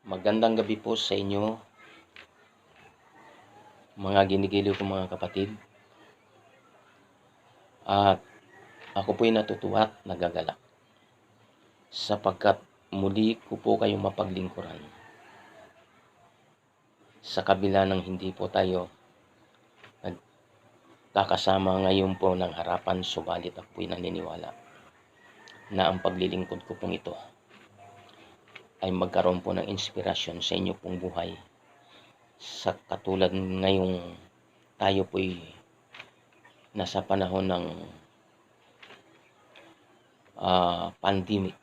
Magandang gabi po sa inyo, mga ginigiliw kong mga kapatid. At ako po'y natutuwa at nagagalak sapagkat muli ko po kayong mapaglingkuran. Sa kabila ng hindi po tayo nagkakasama ngayon po ng harapan, subalit ako po'y naniniwala na ang paglilingkod ko pong ito ay magkaroon po ng inspirasyon sa inyo pong buhay. Sa katulad ngayong tayo po'y nasa panahon ng pandemic,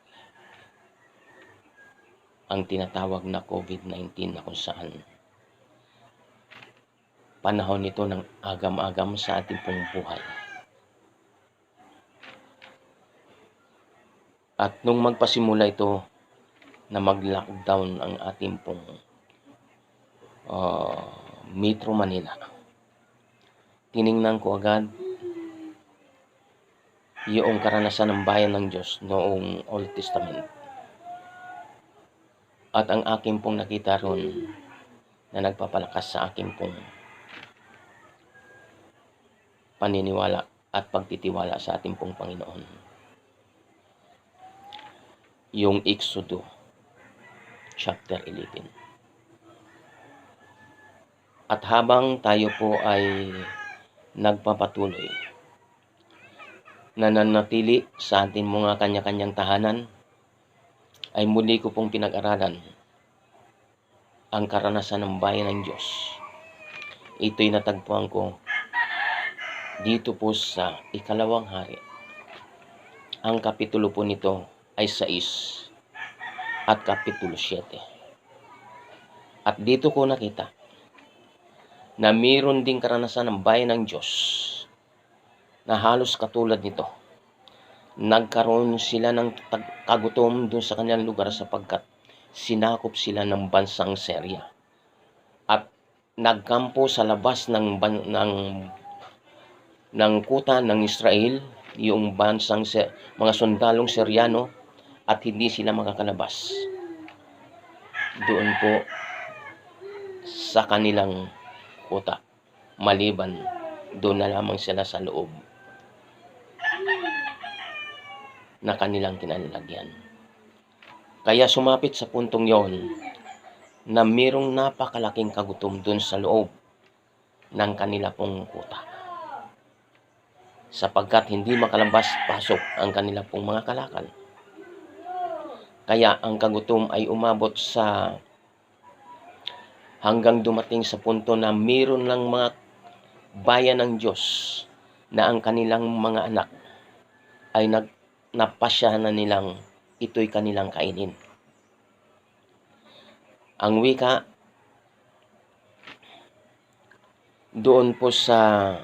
ang tinatawag na COVID-19, na kung saan panahon nito ng agam-agam sa ating pong buhay. At nung magpasimula ito na mag-lockdown ang ating pong Metro Manila, tiningnan ko agad yung karanasan ng bayan ng Diyos noong Old Testament. At ang aking pong nakita ron na nagpapalakas sa aking pong paniniwala at pagtitiwala sa ating pong Panginoon, yung Exodo chapter 11. At habang tayo po ay nagpapatuloy na nanatili sa ating mga kanya-kanyang tahanan, ay muli ko pong pinag-aralan ang karanasan ng bayan ng Diyos. Ito'y natagpuan ko dito po sa Ikalawang Hari. Ang kapitulo po nito ay 6 at kapitulo 7. At dito ko nakita na mayroon ding karanasan ng bayan ng Diyos na halos katulad nito. Nagkaroon sila ng kagutom doon sa kanilang lugar sapagkat sinakop sila ng bansang Syria. At nagkampo sa labas ng kuta ng Israel yung bansang mga sundalong Syriano, at hindi sila makakalabas doon po sa kanilang kuta, maliban doon na lamang sila sa loob na kanilang kinalalagyan. Kaya sumapit sa puntong yon na mayroong napakalaking kagutom doon sa loob ng kanila pong kuta, sapagkat hindi makalabas-pasok ang kanila pong mga kalakal. Kaya ang kagutom ay umabot sa hanggang dumating sa punto na mayroon lang mga bayan ng Diyos na ang kanilang mga anak ay napasyahan na nilang ito'y kanilang kainin. Ang wika doon po sa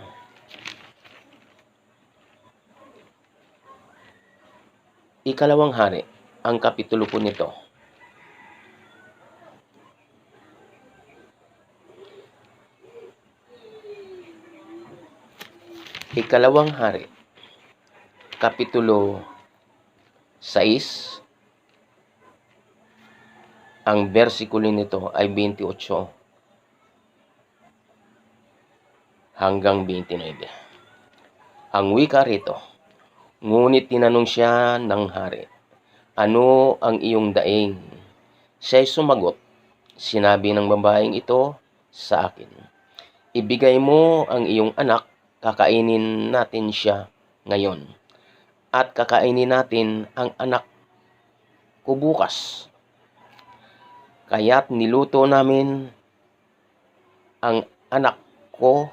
Ikalawang Hari, ang kapitulo po nito, Ikalawang Hari, kapitulo 6, ang bersikulo nito ay 28 hanggang 29. Ang wika rito, ngunit tinanong siya ng hari, "Ano ang iyong daing?" Siya'y sumagot, "Sinabi ng babaeng ito sa akin, ibigay mo ang iyong anak, kakainin natin siya ngayon, at kakainin natin ang anak ko bukas. Kaya't niluto namin ang anak ko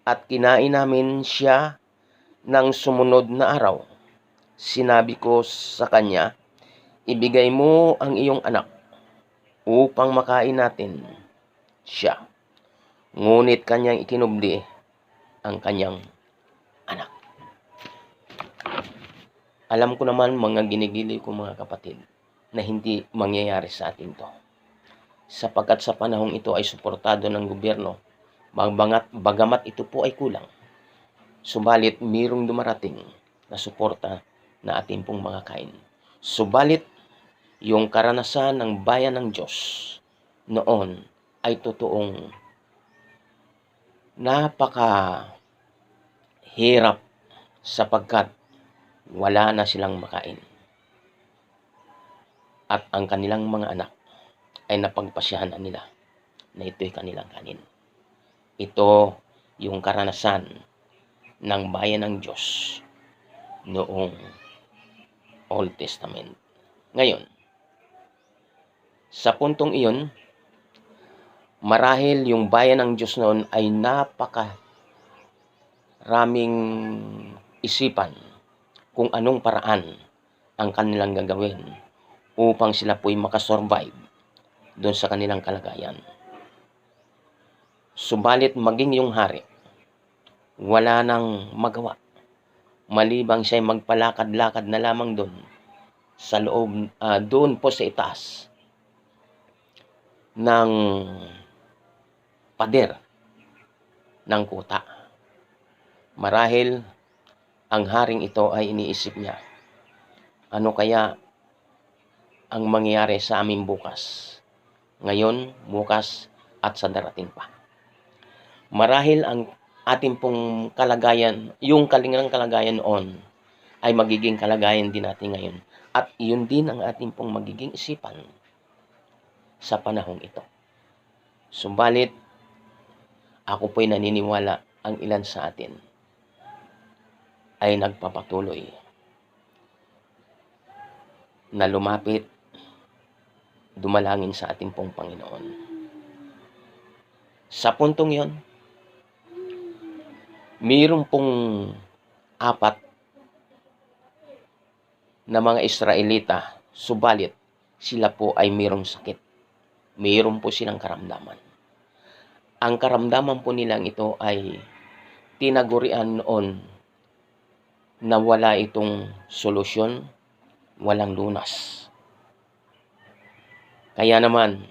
at kinain namin siya ng sumunod na araw. Sinabi ko sa kanya, ibigay mo ang iyong anak upang makain natin siya. Ngunit kanyang ikinubli ang kanyang anak." Alam ko naman, mga ginigiliw ko mga kapatid, na hindi mangyayari sa atin to, sapagkat sa panahong ito ay suportado ng gobyerno, bagamat ito po ay kulang. Subalit mayroong dumarating na suporta na ating pong mga kain. Subalit yung karanasan ng bayan ng Diyos noon ay totoong napakahirap sapagkat wala na silang makain. At ang kanilang mga anak ay napagpasyahan na nila na ito'y kanilang kanin. Ito yung karanasan ng bayan ng Diyos noong Old Testament. Ngayon, sa puntong iyon, marahil yung bayan ng Diyos noon ay napakaraming isipan kung anong paraan ang kanilang gagawin upang sila po'y makasurvive doon sa kanilang kalagayan. Subalit maging yung hari, wala nang magawa. Malibang siya'y magpalakad-lakad na lamang doon sa loob, doon po sa itaas ng pader ng kuta. Marahil ang haring ito ay iniisip niya, ano kaya ang mangyayari sa amin bukas, ngayon, bukas, at sa darating pa. Marahil ang ating pong kalagayan, yung kanilang kalagayan noon, ay magiging kalagayan din natin ngayon. At iyon din ang ating pong magiging isipan sa panahong ito. Subalit, ako po'y naniniwala ang ilan sa atin ay nagpapatuloy na lumapit, dumalangin sa ating pong Panginoon. Sa puntong yon, mayroon pong 4 na mga Israelita, subalit sila po ay mayroong sakit. Mayroon po silang karamdaman. Ang karamdaman po nilang ito ay tinagurian noon na wala itong solusyon, walang lunas. Kaya naman,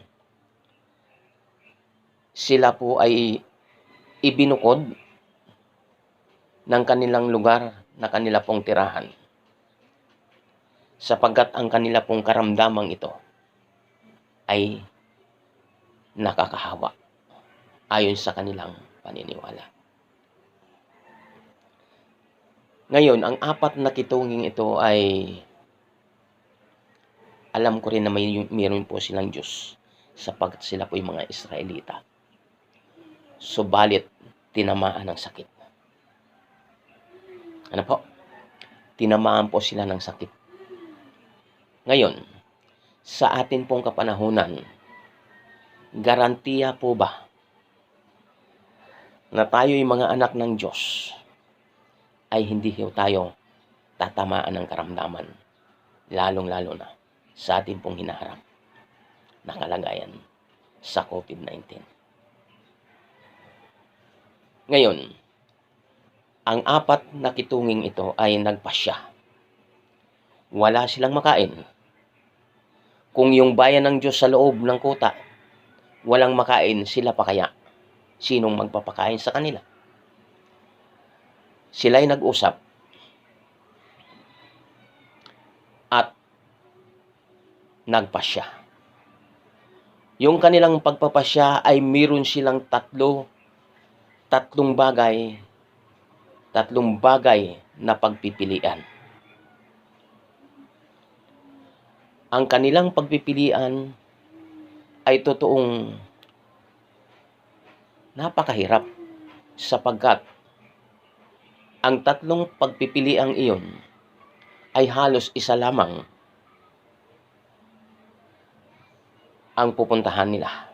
sila po ay ibinukod ng kanilang lugar na kanila pong tirahan, sapagkat ang kanila pong karamdamang ito ay nakakahawa ayon sa kanilang paniniwala. Ngayon, ang 4 na kitunging ito ay alam ko rin na mayroon po silang Diyos sapagkat sila po yung mga Israelita. Subalit, tinamaan ng sakit. Ano po? Tinamaan po sila ng sakit. Ngayon, sa atin pong kapanahunan, garantiya po ba na tayo'y mga anak ng Diyos ay hindi tayo tatamaan ng karamdaman, lalong-lalo na sa ating pong hinaharap na kalagayan sa COVID-19. Ngayon, ang 4 na kitunging ito ay nagpasya. Wala silang makain. Kung yung bayan ng Diyos sa loob ng kuta, walang makain, sila pa kaya? Sinong magpapakain sa kanila? Sila'y nag-usap at nagpasya. Yung kanilang pagpapasya ay meron silang tatlong bagay na pagpipilian. Ang kanilang pagpipilian ay totoong napakahirap sapagkat ang 3 pagpipiliang iyon ay halos isa lamang ang pupuntahan nila.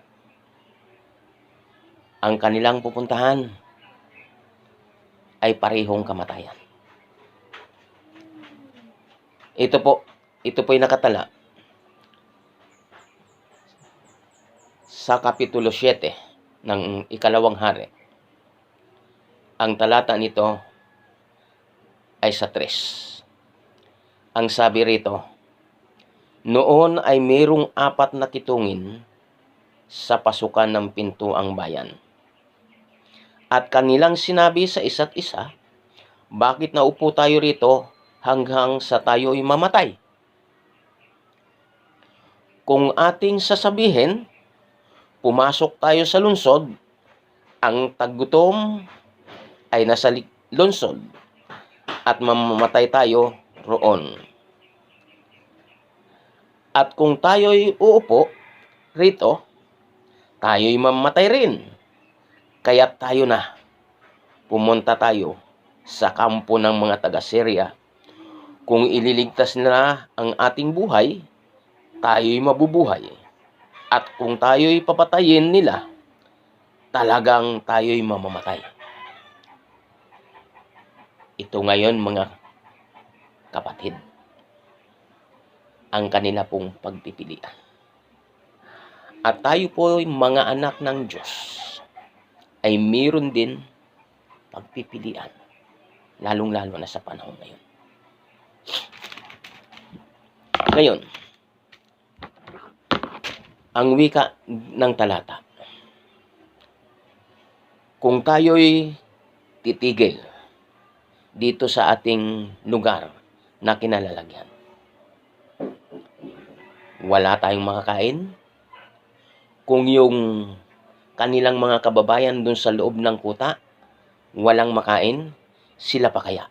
Ang kanilang pupuntahan ay parehong kamatayan. Ito po'y nakatala sa Kapitulo 7 ng 2 Hari. Ang talata nito ay sa 3. Ang sabi rito, noon ay mayroong 4 na kitungin sa pasukan ng pintuang bayan. At kanilang sinabi sa isa't isa, bakit naupo tayo rito hanggang sa tayo'y mamatay? Kung ating sasabihin, pumasok tayo sa lungsod, ang taggutom ay nasa lungsod at mamamatay tayo roon. At kung tayo'y uupo rito, tayo'y mamamatay rin. Kaya tayo na, pumunta tayo sa kampo ng mga taga-Syria. Kung ililigtas nila ang ating buhay, tayo'y mabubuhay. At kung tayo'y papatayin nila, talagang tayo'y mamamatay. Ito ngayon mga kapatid, ang kanila pong pagpipilian. At tayo po mga anak ng Diyos ay mayroon din pagpipilian, lalong-lalo na sa panahon ngayon. Ngayon, ang wika ng talata, kung tayo'y titigil dito sa ating lugar na kinalalagyan, wala tayong makakain. Kung yung kanilang mga kababayan dun sa loob ng kuta, walang makain, sila pa kaya?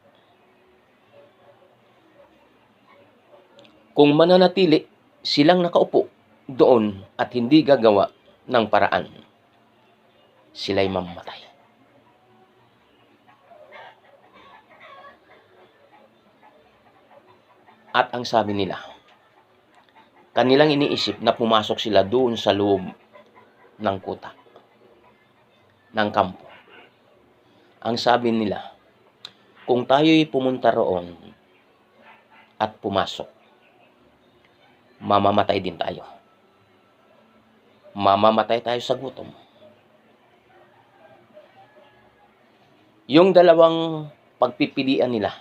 Kung mananatili silang nakaupo doon at hindi gagawa ng paraan, sila'y mamamatay. At ang sabi nila, kanilang iniisip na pumasok sila doon sa loob ng kuta, ng kampo. Ang sabi nila, kung tayo'y pumunta roon at pumasok, mamamatay din tayo. Mamamatay tayo sa gutom. Yung dalawang pagpipilian nila,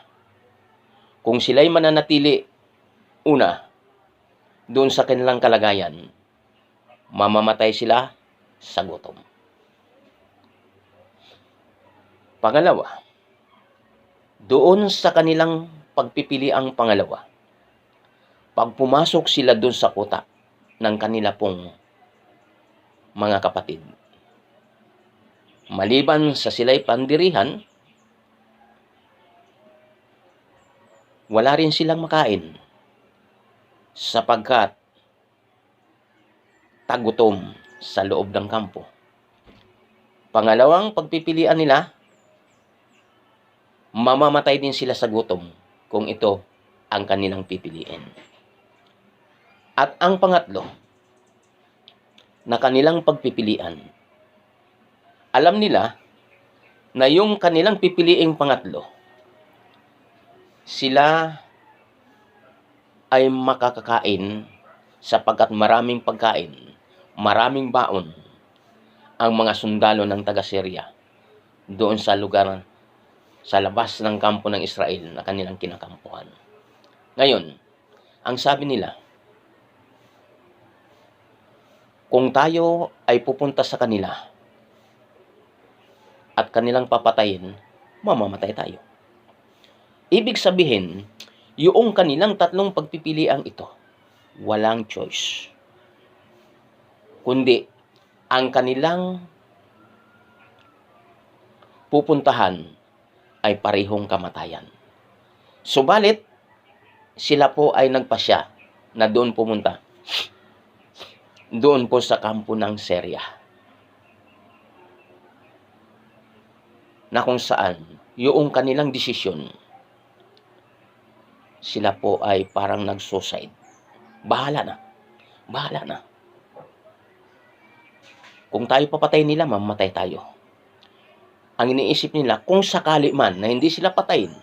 kung sila'y mananatili, una, doon sa kanilang kalagayan, mamamatay sila sa gutom. Pangalawa, doon sa kanilang pagpipiliang pangalawa, pag pumasok sila doon sa kuta ng kanila pong mga kapatid, maliban sa sila'y pandirihan, wala rin silang makain sapagkat tagutom sa loob ng kampo. Pangalawang pagpipilian nila, mamamatay din sila sa gutom kung ito ang kanilang pipiliin. At ang pangatlo na kanilang pagpipilian, alam nila na yung kanilang pipiliing pangatlo, sila ay makakakain sapagkat maraming pagkain, maraming baon ang mga sundalo ng taga-Syria doon sa lugar sa labas ng kampo ng Israel na kanilang kinakampuhan. Ngayon, ang sabi nila, kung tayo ay pupunta sa kanila at kanilang papatayin, mamamatay tayo. Ibig sabihin, yung kanilang tatlong pagpipiliang ito, walang choice. Kundi, ang kanilang pupuntahan ay parehong kamatayan. Subalit, sila po ay nagpasya na doon pumunta. Doon po sa kampo ng Syria. Na kung saan, yung kanilang desisyon, sila po ay parang nag-suicide. Bahala na. Bahala na. Kung tayo papatay nila, mamatay tayo. Ang iniisip nila, kung sakali man na hindi sila patayin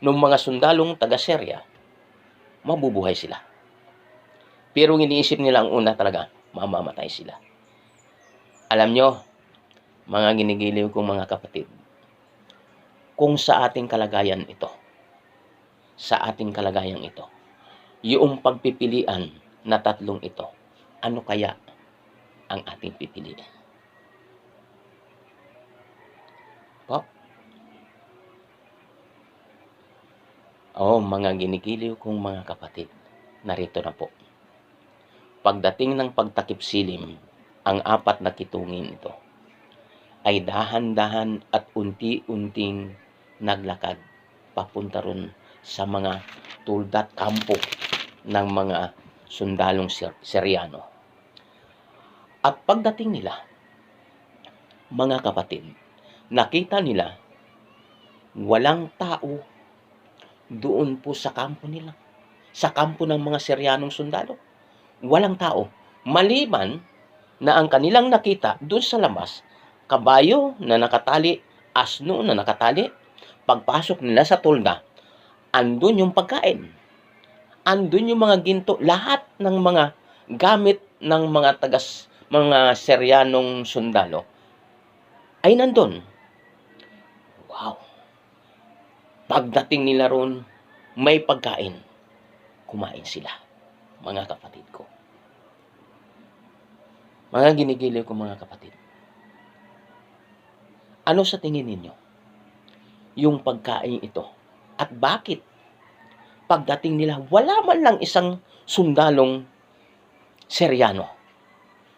ng mga sundalong taga-Syria, mabubuhay sila. Pero ang iniisip nila ang una talaga, mamamatay sila. Alam nyo, mga ginigiliw kong mga kapatid, kung sa ating kalagayan ito, yung pagpipilian na tatlong ito, ano kaya ang ating pipiliin? Po? Mga ginigiliw kong mga kapatid, narito na po. Pagdating ng pagtakip silim, ang 4 na kitungin ito ay dahan-dahan at unti-unting naglakad papunta ron sa mga tuldat kampo ng mga sundalong Seryano. At pagdating nila, mga kapatid, nakita nila walang tao doon po sa kampo nila, sa kampo ng mga Seryanong sundalo. Walang tao. Maliban na ang kanilang nakita doon sa labas, kabayo na nakatali, asno na nakatali. Pagpasok nila sa tulda, andun yung pagkain. Andun yung mga ginto, lahat ng mga gamit ng mga Seryanong sundalo ay nandun. Wow! Pagdating nila ron, may pagkain. Kumain sila, mga kapatid ko. Mga ginigiliw ko, mga kapatid. Ano sa tingin ninyo yung pagkain ito? At bakit pagdating nila, wala man lang isang sundalong Seryano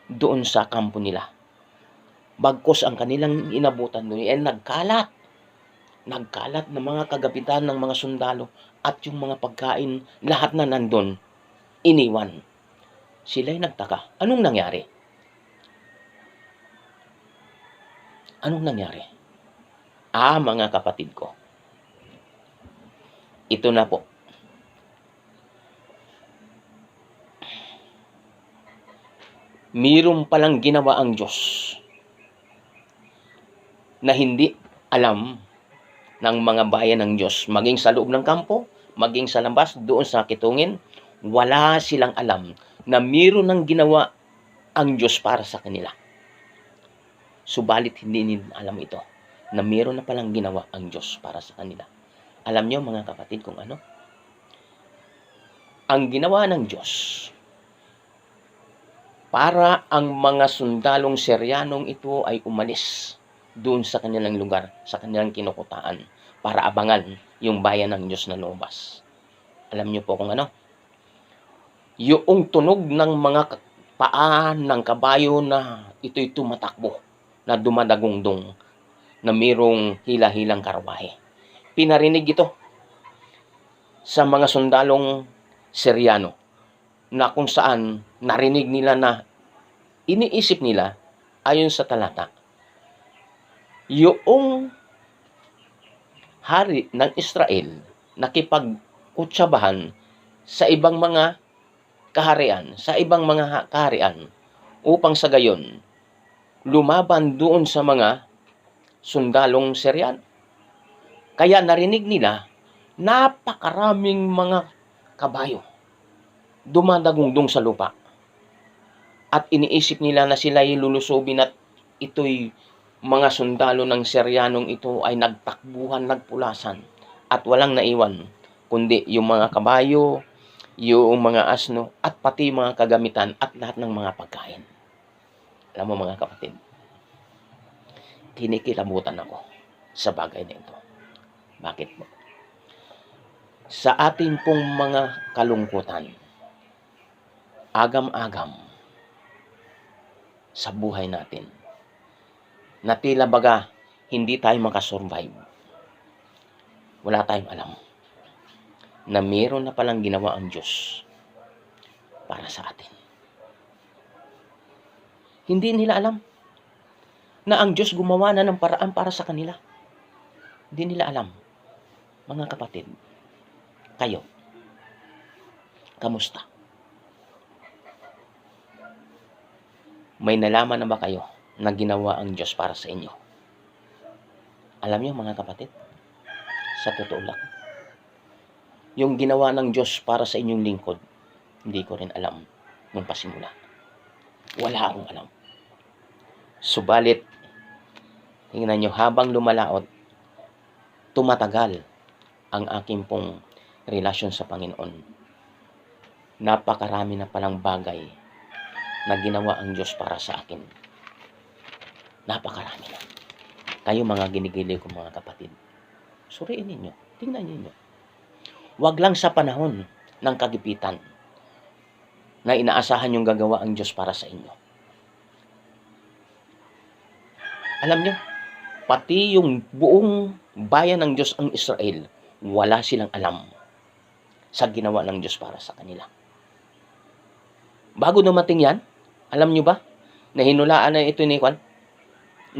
doon sa kampo nila? Bagkus ang kanilang inabutan doon ay nagkalat ng mga kagapitan ng mga sundalo at yung mga pagkain, lahat na nandun, iniwan. Sila'y nagtaka. Anong nangyari? Anong nangyari? Mga kapatid ko, ito na po. Mayroon palang ginawa ang Diyos na hindi alam ng mga bayan ng Diyos, maging sa loob ng kampo, maging sa labas, doon sa kitungin, wala silang alam na mayroon ng ginawa ang Diyos para sa kanila. Subalit hindi nila alam ito, na mayroon na palang ginawa ang Diyos para sa kanila. Alam niyo, mga kapatid, kung ano? Ang ginawa ng Diyos para ang mga sundalong Seryanong ito ay umalis doon sa kanilang lugar, sa kanilang kinukutaan, para abangan yung bayan ng Diyos na lumabas. Alam niyo po kung ano? Yung tunog ng mga paa ng kabayo na ito'y tumatakbo, na dumadagungdong, na mayroong hila-hilang karwahe. Pinarinig ito sa mga sundalong Seryano, na kung saan narinig nila na iniisip nila, ayon sa talata, yung hari ng Israel nakipagkutsabahan sa ibang mga kaharian, upang sa gayon lumaban doon sa mga sundalong Seryano. Kaya narinig nila, napakaraming mga kabayo dumadagungdong sa lupa. At iniisip nila na sila'y lulusobin at ito'y mga sundalo ng Seryanong ito ay nagtakbuhan, nagpulasan at walang naiwan, kundi yung mga kabayo, yung mga asno, at pati mga kagamitan at lahat ng mga pagkain. Alam mo, mga kapatid, kinikilabutan ako sa bagay na ito. Bakit po? Sa ating pong mga kalungkutan, agam-agam sa buhay natin, na tila baga hindi tayo makasurvive, wala tayong alam na mayroon na palang ginawa ang Diyos para sa atin. Hindi nila alam na ang Diyos gumawa na ng paraan para sa kanila. Hindi nila alam. Mga kapatid, kayo, kamusta? May nalaman na ba kayo na ginawa ang Diyos para sa inyo? Alam niyo, mga kapatid, sa totoo lang, yung ginawa ng Diyos para sa inyong lingkod, hindi ko rin alam nung pasimula. Wala akong alam. Subalit, tingnan nyo, habang lumalaot, tumatagal ang aking pong relasyon sa Panginoon. Napakarami na palang bagay na ginawa ang Diyos para sa akin. Napakarami na. Kayo, mga ginigiliw ko, mga kapatid, suriin ninyo, tingnan ninyo. Huwag lang sa panahon ng kagipitan. na inaasahan yung gagawa ang Diyos para sa inyo. Alam nyo, pati yung buong bayan ng Diyos ang Israel, wala silang alam sa ginawa ng Diyos para sa kanila. Bago dumating yan, alam nyo ba, na hinulaan na ito ni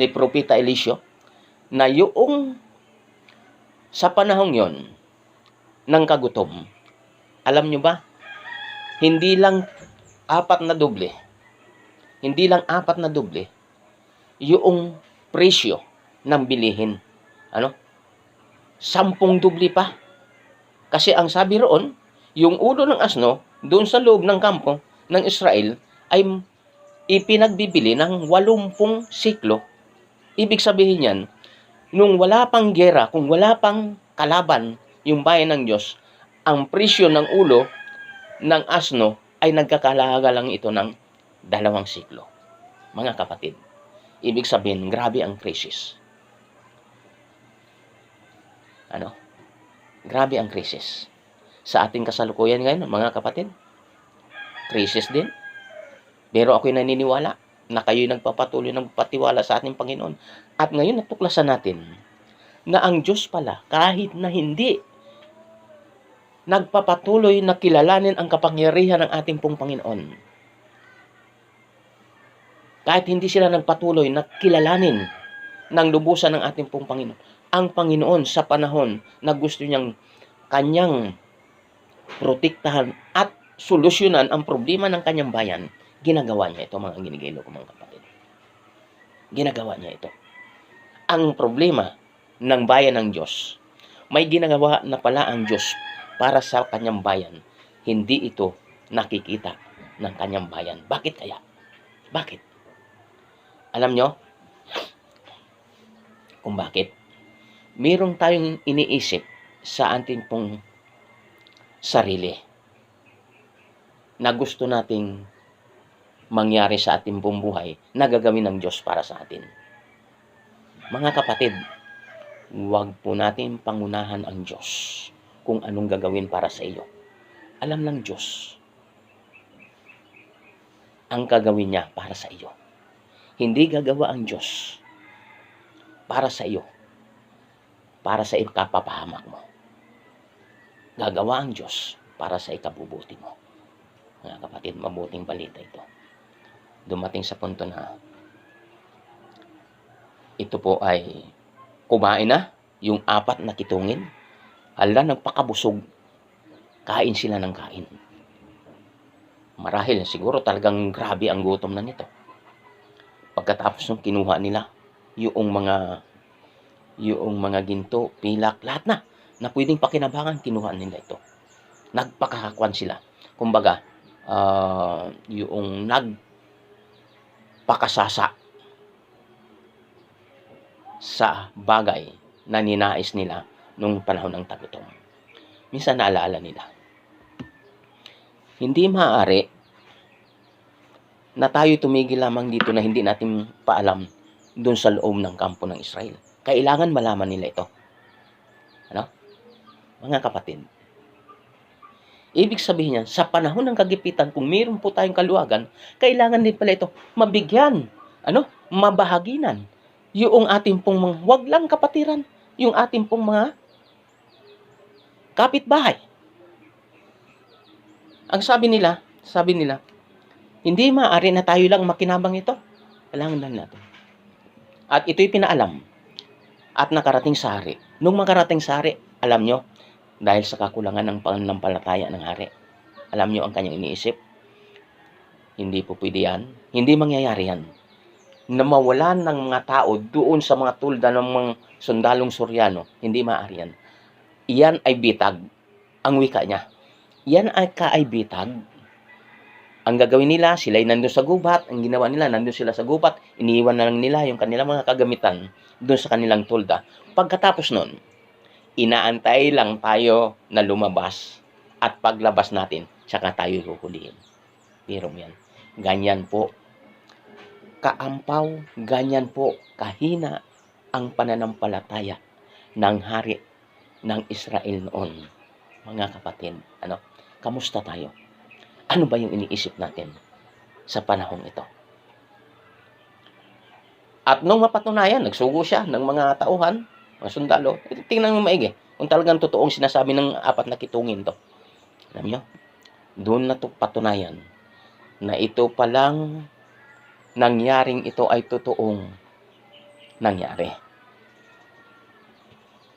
Propeta Eliseo, na yung sa panahong yon ng kagutom, alam nyo ba, hindi lang apat na doble, yung presyo ng bilihin. 10 doble pa. Kasi ang sabi roon, yung ulo ng asno, doon sa loob ng kampo ng Israel, ay ipinagbibili ng 80 siklo. Ibig sabihin yan, nung wala pang gera, kung wala pang kalaban yung bayan ng Diyos, ang presyo ng ulo ng asno ay nagkakalaga lang ito ng 2 siklo. Mga kapatid, ibig sabihin, grabe ang krisis. Grabe ang krisis. Sa ating kasalukuyan ngayon, mga kapatid, krisis din. Pero ako'y naniniwala na kayo'y nagpapatuloy ng patiwala sa ating Panginoon. At ngayon natuklasan natin na ang Diyos pala, kahit na hindi nagpapatuloy na kilalanin ang kapangyarihan ng ating pong Panginoon, kahit hindi sila nagpatuloy na kilalanin ng lubusan ng ating pong Panginoon, ang Panginoon sa panahon na gusto niyang kanyang protektahan at solusyonan ang problema ng kanyang bayan, ginagawa niya ito, mga ginigilo ko, mga kapatid. Ginagawa niya ito. Ang problema ng bayan ng Diyos, may ginagawa na pala ang Diyos para sa kanyang bayan. Hindi ito nakikita ng kanyang bayan. Bakit kaya? Bakit? Alam nyo kung bakit? Meron tayong iniisip sa ating pong sarili na gusto nating mangyari sa ating buong buhay na gagawin ng Diyos para sa atin. Mga kapatid, huwag po natin pangunahan ang Diyos kung anong gagawin para sa iyo. Alam ng Diyos ang gagawin niya para sa iyo. Hindi gagawa ang Diyos para sa iyo, para sa ikapapahamak mo. Gagawa ang Diyos para sa ikabubuti mo. Mga kapatid, mabuting balita ito. Dumating sa punto na ito po ay kumain na yung 4 na kitungin. Hala, nagpakabusog. Kain sila ng kain. Marahil siguro talagang grabe ang gutom na nito. Pagkatapos nung kinuha nila yung mga ginto, pilak, lahat na pwedeng pakinabangan, kinuha nila ito. Nagpakakakwan sila. Kumbaga, yung nagpakasasa sa bagay na ninais nila nung panahon ng tagutom. Minsan naalaala nila, hindi maaari na tayo tumigil lamang dito na hindi natin paalam doon sa loob ng kampo ng Israel. Kailangan malaman nila ito. Mga kapatid, ibig sabihin niya, sa panahon ng kagipitan, kung mayroon po tayong kaluwagan, kailangan din pala ito mabigyan, mabahaginan yung ating pong mga, wag lang kapatiran, yung ating pong mga kapitbahay. Ang sabi nila, hindi maaari na tayo lang makinabang ito. Kailangan lang natin. At ito'y pinaalam at nakarating sa hari. Nung makarating sa hari, alam nyo, dahil sa kakulangan ng pananampalataya ng hari, alam nyo ang kanyang iniisip? Hindi po pwede yan. Hindi mangyayari yan. Na mawalan ng mga tao doon sa mga tulda ng mga sundalong Suryano, hindi maaari yan. Iyan ay bitag. Ang wika niya. Yan ay bitag. Ang gagawin nila, sila'y nandun sa gubat. Ang ginawa nila, nandun sila sa gubat. Iniiwan na lang nila yung kanilang mga kagamitan doon sa kanilang tulda. Pagkatapos nun, inaantay lang tayo na lumabas. At paglabas natin, saka tayo huhulihin. Pero yan. Ganyan po kaampaw, ganyan po kahina ang pananampalataya ng hari ng Israel noon. Mga kapatid, kamusta tayo? Ano ba yung iniisip natin sa panahong ito? At nung mapatunayan, nagsugo siya ng mga tauhan, mga sundalo, tingnan mo maigi kung talagang totoong sinasabi ng apat na kitungin to. Alam nyo, doon na to patunayan na ito palang nangyaring ito ay totoong nangyari.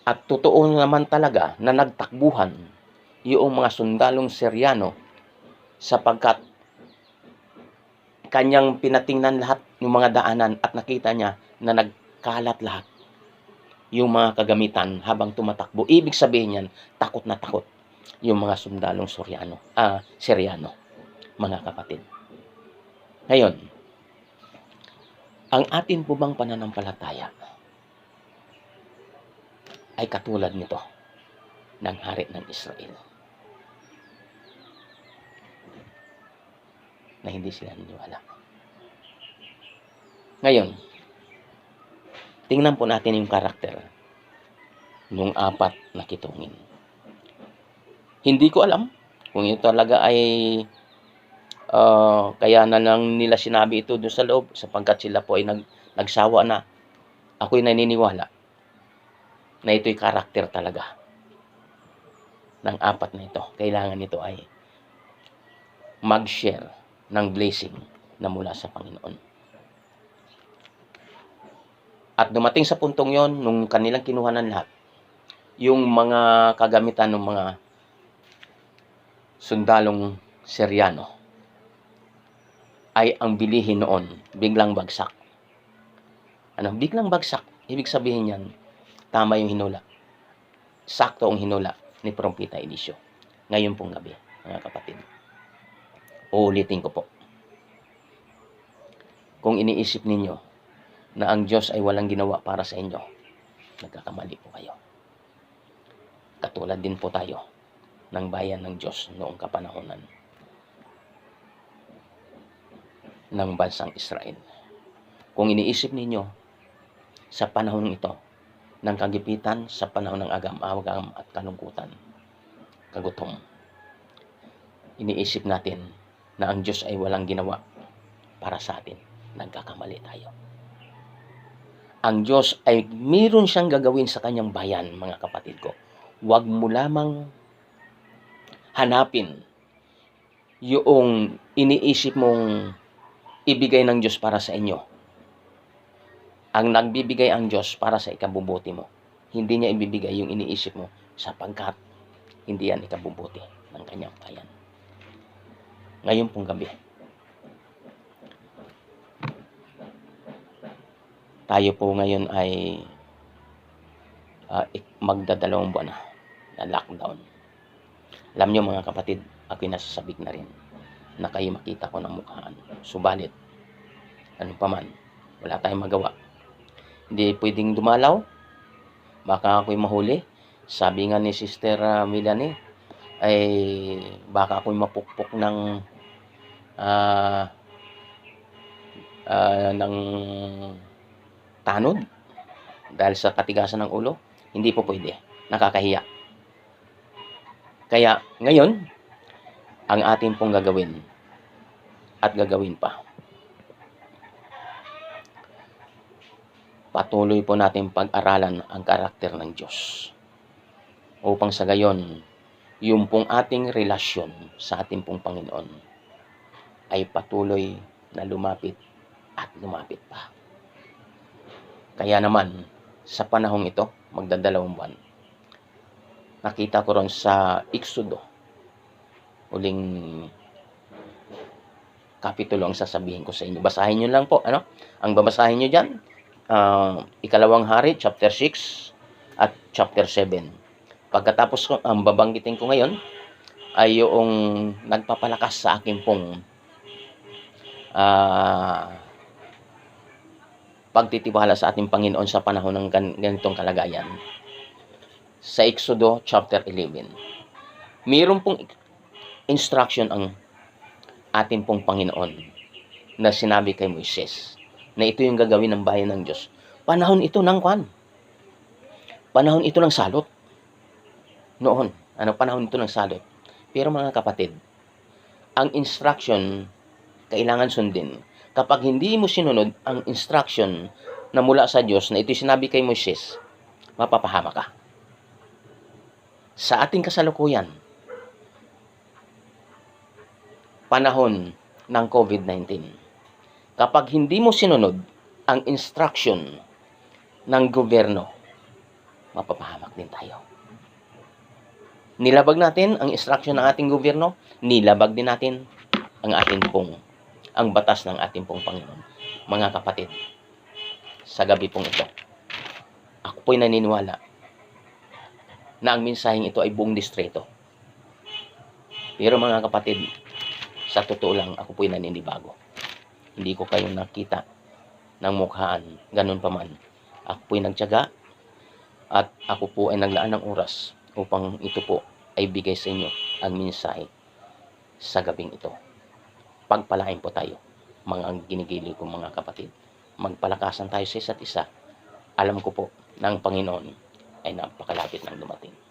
At totoo naman talaga na nagtakbuhan yung mga sundalong Syriano sapagkat kanyang pinatingnan lahat yung mga daanan at nakita niya na nagkalat lahat yung mga kagamitan habang tumatakbo. Ibig sabihin niyan, takot na takot yung mga sundalong Syriano, mga kapatid. Ngayon, ang atin po bang pananampalataya ay katulad nito ng hari ng Israel na hindi sila niniwala. Ngayon, tingnan po natin yung karakter ng apat na kitungin. Hindi ko alam kung ito talaga ay kaya na lang nila sinabi ito doon sa loob sapagkat sila po ay nagsawa na. Ako'y naniniwala na ito'y karakter talaga ng apat na ito. Kailangan ito ay mag-share ng blessing na mula sa Panginoon. At dumating sa puntong yon, nung kanilang kinuhanan lahat, yung mga kagamitan ng mga sundalong Syriano ay ang bilihin noon biglang bagsak. Biglang bagsak? Ibig sabihin yan, tama yung hinula. Sakto ang hinula ni Propeta Eliseo. Ngayon pong gabi, mga kapatid. Uulitin ko po. Kung iniisip ninyo na ang Diyos ay walang ginawa para sa inyo, nagkakamali po kayo. Katulad din po tayo ng bayan ng Diyos noong kapanahonan ng bansang Israel. Kung iniisip ninyo sa panahon ito ng kagipitan, sa panahon ng agam-agam at kalungkutan, kagutom, iniisip natin na ang Diyos ay walang ginawa para sa atin, nagkakamali tayo. Ang Diyos ay mayroon siyang gagawin sa kanyang bayan, mga kapatid ko. Huwag mo lamang hanapin yung iniisip mong ibigay ng Diyos para sa inyo. Ang nagbibigay ang Diyos para sa ikabubuti mo. Hindi niya ibibigay yung iniisip mo sapagkat hindi yan ikabubuti ng kanyang bayan. Ngayon pong gabi, tayo po ngayon ay magdadalawang buwan na lockdown. Alam niyo mga kapatid, ako'y nasasabik na rin na kayo makita ko ng mukhaan. Subalit, ano pa man, wala tayong magawa. Hindi pwedeng dumalaw. Baka ako'y mahuli. Sabi nga ni Sister Melanie, ay baka ako'y mapukpok ng tanod dahil sa katigasan ng ulo. Hindi po pwede. Nakakahiya. Kaya ngayon, ang atin pong gagawin at gagawin pa, patuloy po natin pag-aralan ang karakter ng Diyos upang sa gayon, yung pong ating relasyon sa ating pong Panginoon ay patuloy na lumapit at lumapit pa. Kaya naman, sa panahong ito, magdadalawang buwan, nakita ko ron sa Exodo, uling kapitulo ang sasabihin ko sa inyo. Basahin nyo lang po, ang babasahin nyo dyan, Ikalawang Hari, chapter 6 at chapter 7. Pagkatapos ko, ang babanggitin ko ngayon ay yung nagpapalakas sa akin pong pagtitiwala sa ating Panginoon sa panahon ng ganitong kalagayan. Sa Exodo chapter 11. Mayroon pong instruction ang ating pong Panginoon na sinabi kay Moises na ito yung gagawin ng bayan ng Diyos. Panahon ito ng panahon ito ng salot. Noon, panahon ito ng salot. Pero mga kapatid, ang instruction kailangan sundin. Kapag hindi mo sinunod ang instruction na mula sa Diyos na ito'y sinabi kay Moises, mapapahama ka. Sa ating kasalukuyan, panahon ng COVID-19, kapag hindi mo sinunod ang instruction ng gobyerno, mapapahamak din tayo. Nilabag natin ang instruction ng ating gobyerno, nilabag din natin ang batas ng ating pong Panginoon. Mga kapatid, sa gabi pong ito, ako po'y naniniwala na ang mensaheng ito ay buong distrito. Pero mga kapatid, sa totoo lang, ako po'y naninibago. Hindi ko kayo nakita ng mukhaan, ganun pa man. Ako po'y nagtiyaga at ako po ay naglaan ng oras upang ito po ay bigay sa inyo ang mensahe sa gabing ito. Pagpalain po tayo, mga ginigili kong mga kapatid. Magpalakasan tayo sa isa't isa. Alam ko po na ang Panginoon ay napakalapit ng dumating.